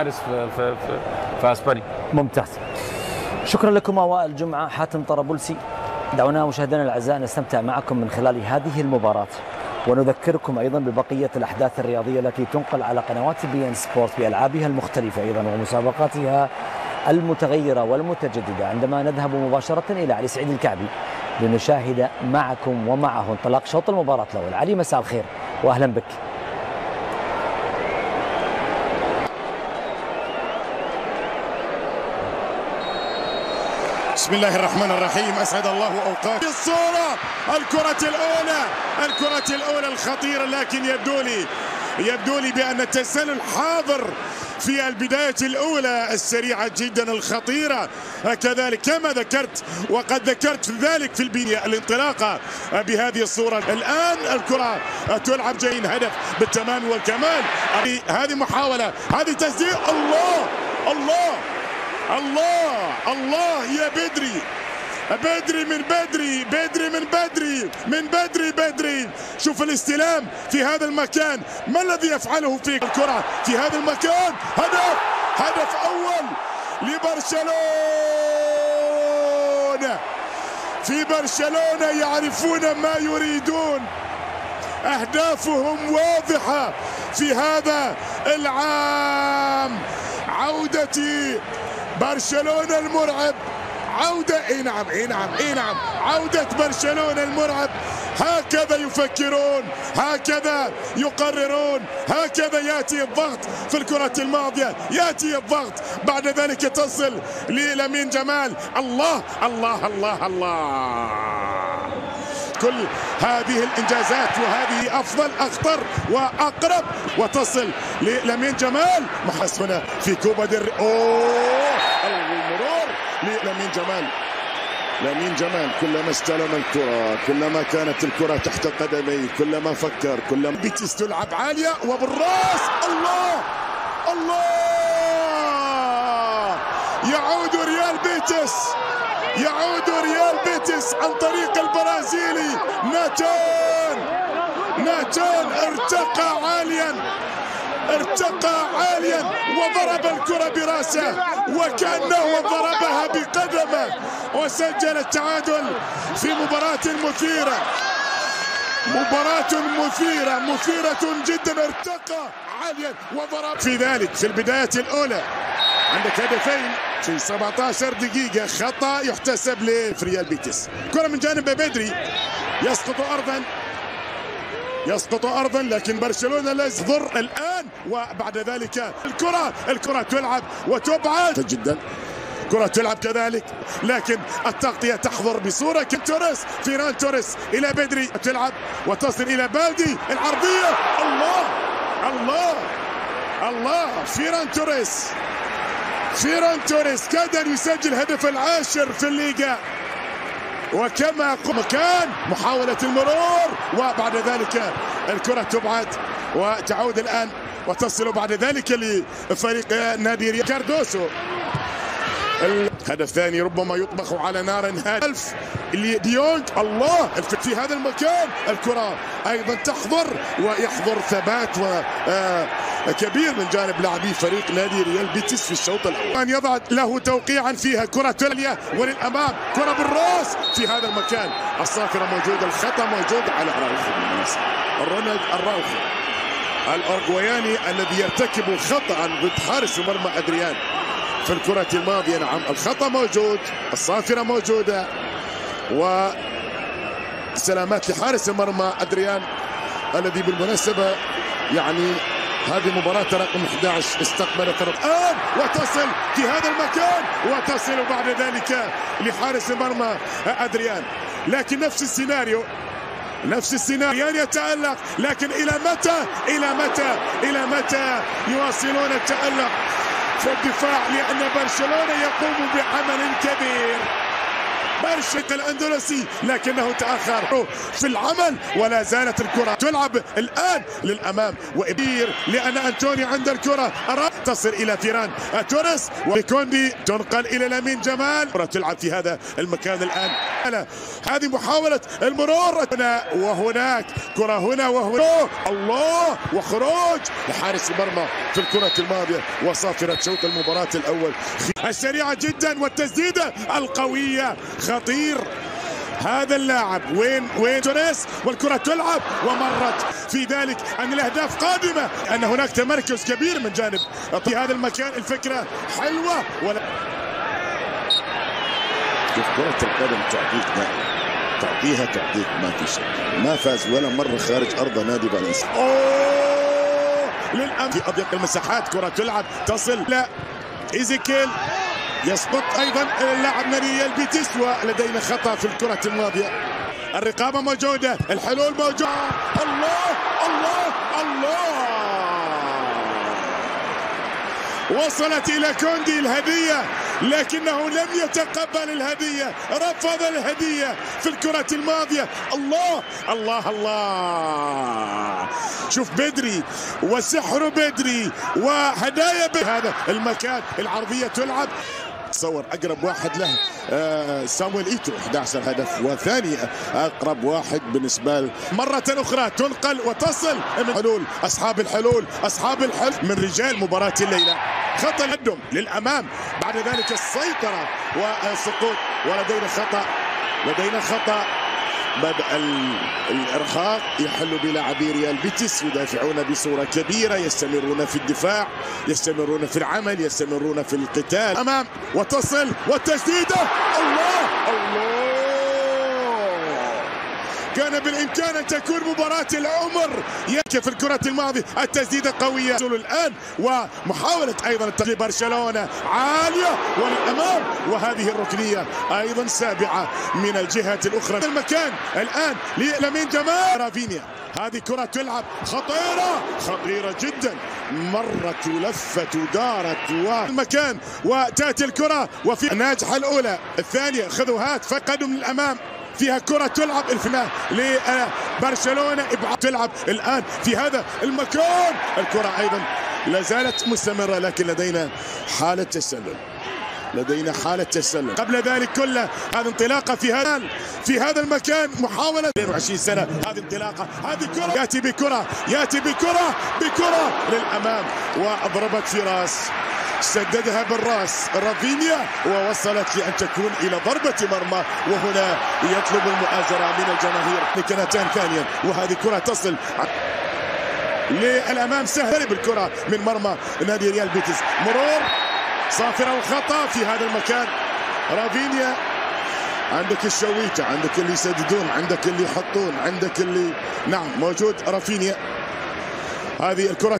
حارس في اسبانيا. ممتاز. شكرا لكم وائل جمعة، حاتم طرابلسي. دعونا مشاهدينا الاعزاء نستمتع معكم من خلال هذه المباراة، ونذكركم ايضا ببقية الاحداث الرياضية التي تنقل على قنوات بي ان سبورت بألعابها المختلفة ايضا ومسابقاتها المتغيرة والمتجددة، عندما نذهب مباشرة إلى علي سعيد الكعبي لنشاهد معكم ومعه انطلاق شوط المباراة الأول. علي، مساء الخير وأهلا بك. بسم الله الرحمن الرحيم، أسعد الله أوقات الصورة. الكرة الأولى الخطيرة، لكن يبدو لي بأن التسلل حاضر في البداية الأولى السريعة جدا الخطيرة، كذلك كما ذكرت وقد ذكرت ذلك في البداية الانطلاقة بهذه الصورة. الآن الكرة تلعب جايين هدف بالتمام والكمال. هذه محاولة، هذه تسديد. الله الله الله الله يا بدري، بدري من بدري، بدري من بدري، من بدري بدري. شوف الاستلام في هذا المكان، ما الذي يفعله في الكرة في هذا المكان؟ هدف أول لبرشلونة. في برشلونة يعرفون ما يريدون، أهدافهم واضحة في هذا العام. عودة برشلونة المرعب، عودة نعم عودة برشلونة المرعب. هكذا يفكرون، هكذا يقررون، هكذا يأتي الضغط في الكرة الماضية، يأتي الضغط بعد ذلك تصل للامين جمال. الله الله الله الله، كل هذه الانجازات وهذه افضل اخطر واقرب، وتصل للامين جمال. محسنه في كوبا المرور للامين جمال. لامين جمال كلما استلم الكرة، كلما كانت الكرة تحت قدميه، كلما فكر، كلما بيتيس تلعب عالية وبالراس. الله الله، يعود ريال بيتيس، يعود ريال بيتيس عن طريق البرازيلي ناتان ارتقى عاليا وضرب الكرة براسه وكأنه ضربها بقدمه، وسجل التعادل في مباراة مثيرة جدا. ارتقى عاليا وضرب في ذلك في البداية الأولى. عندك هدفين في 17 دقيقة، خطأ يحتسب لريال بيتيس. كرة من جانب بدري يسقط أرضا، لكن برشلونة لا يصدر الآن. وبعد ذلك الكرة تلعب وتبعد جدا، كرة تلعب كذلك، لكن التغطية تحضر بصورة. فيران توريس إلى بدري، تلعب وتصل إلى بالدي، العرضية. الله الله الله، فيران توريس كاد أن يسجل هدف العاشر في الليغا. وكما كان محاولة المرور، وبعد ذلك الكرة تبعد وتعود الآن وتصل بعد ذلك لفريق نادي ريال كاردوسو. الهدف الثاني ربما يطبخ على نار هادئة ديونج. الله، في هذا المكان الكرة أيضا تحضر ويحضر ثبات كبير من جانب لاعبي فريق نادي ريال بيتيس في الشوط الأول. أن يضع له توقيعا فيها كرة تالية وللأمام، كرة بالراس في هذا المكان. الصافرة موجودة، الخطأ موجود على رونالد أراوخو الأورجواياني الذي يرتكب خطأ ضد حارس المرمى أدريان في الكرة الماضية. نعم، الخطأ موجود، الصافرة موجودة، وسلامات لحارس المرمى أدريان الذي بالمناسبة يعني هذه مباراة رقم 11 استقبلت الآن وتصل في هذا المكان، وتصل بعد ذلك لحارس المرمى أدريان. لكن نفس السيناريو يتألق، لكن إلى متى يواصلون التألق في الدفاع؟ لأن برشلونة يقوم بعمل كبير، برشق الأندلسي لكنه تأخر في العمل، ولا زالت الكرة تلعب الآن للأمام وإبير لأن أنتوني عند الكرة تصل إلى فيران توريس وكوندي تنقل إلى لامين جمال. كرة تلعب في هذا المكان الآن. هذه محاولة المرور هنا وهناك، كرة هنا وهنا، الله، وخروج لحارس المرمى في الكرة الماضية وصافرة شوط المباراة الأول السريعة جدا والتسديدة القوية. خطير هذا اللاعب. وين توريس والكرة تلعب ومرت في ذلك أن الأهداف قادمة، أن هناك تمركز كبير من جانب في هذا المكان. الفكرة حلوة ولا كرة القدم تعطيها ما في شك. ما فاز ولا مرة خارج أرض نادي فالنسيا. للأمام في أضيق المساحات، كرة تلعب تصل لا إيزيكيل يسقط أيضا اللاعب نادي ريال بيتيس ولدينا خطأ في الكرة الماضية. الرقابة موجودة، الحلول موجودة. الله الله الله، وصلت إلى كوندي الهدية لكنه لم يتقبل الهدية، رفض الهدية في الكرة الماضية. الله الله الله، شوف بدري وسحر بدري وهدايا هذا المكان. العرضية تلعب، تصور أقرب واحد له سامويل إيتو 11 هدف، وثاني أقرب واحد بالنسبة له. مرة أخرى تنقل وتصل من حلول أصحاب الحلول، أصحاب الحل من رجال مباراة الليلة. خطأ القدم للأمام، بعد ذلك السيطرة والسقوط، لدينا خطأ. بدأ الإرهاق يحل بلاعبي ريال بيتيس، يدافعون بصورة كبيرة، يستمرون في الدفاع، يستمرون في العمل، يستمرون في القتال. أمام وتصل والتسديدة، الله الله، كان بالإمكان أن تكون مباراة العمر. في الكرة الماضية التسديدة قوية الآن، ومحاولة أيضا التغليب برشلونة عالية وللأمام، وهذه الركنية أيضا سابعة من الجهة الأخرى. المكان الآن لامين جمال. رافينيا، هذه كرة تلعب خطيرة جدا، مرت ولفت ودارت والمكان وتأتي الكرة وفي ناجحة الأولى، الثانية خذوا هات فقدوا للأمام. فيها كرة تلعب الفنان لبرشلونة، تلعب الآن في هذا المكان. الكرة أيضا لا زالت مستمرة لكن لدينا حالة تسلل. قبل ذلك كله هذه انطلاقة في هذا المكان، محاولة 22 سنة، هذه انطلاقة، هذه كرة يأتي بكرة للأمام وأضربت في راس، سددها بالراس رافينيا ووصلت لأن تكون إلى ضربة مرمى، وهنا يطلب المؤازرة من الجماهير لكنتان ثانيا، وهذه كرة تصل للأمام سهل بالكرة من مرمى نادي ريال بيتيس. مرور صافرة وخطأ في هذا المكان. رافينيا، عندك الشويتة، عندك اللي يسددون، عندك اللي يحطون، عندك اللي موجود رافينيا. هذه الكرة